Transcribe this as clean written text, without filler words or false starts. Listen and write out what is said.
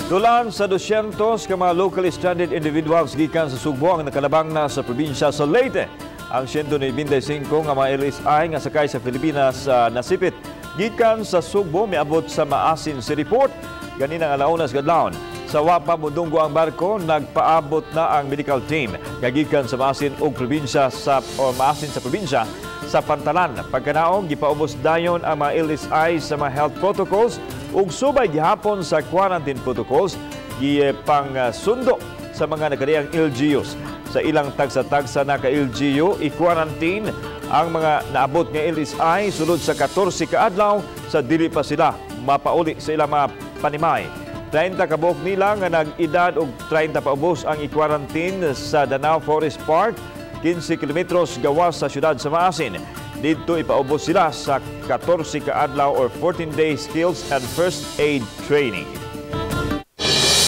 Dulan sa 200 ka mga locally stranded individuals gikan sa Sugbo ang nakalabang na sa probinsya sa Leyte. Ang 195 nga mga LSI nga sakay sa Pilipinas nasipit gikan sa Sugbo miabot sa Maasin City Port ganina nga launas kadlawon. Sa wapa mudunggo ang barko, nagpaabot na ang medical team gikan sa Maasin ug probinsya Maasin sa probinsya sa Pantalan. Pagkanaong gipaubos dayon ang mga LSI sa mga health protocols ug subay gihapon sa quarantine protocols gipang sundo sa mga nakariyang LGUs. Sa ilang tagsa-tagsa na ka LGU, i-quarantine ang mga naabot nga LSI sulod sa 14 ka adlaw sa dili pa sila mapauli sa ilang mga panimay. 30 kabuok nila nga nag-edad og 30 paubos ang i-quarantine sa Danao Forest Park, 15 kilometros gawas sa siyudad sa Maasin. Dito ipaubos sila sa 14 ka adlaw or 14-day skills and first aid training.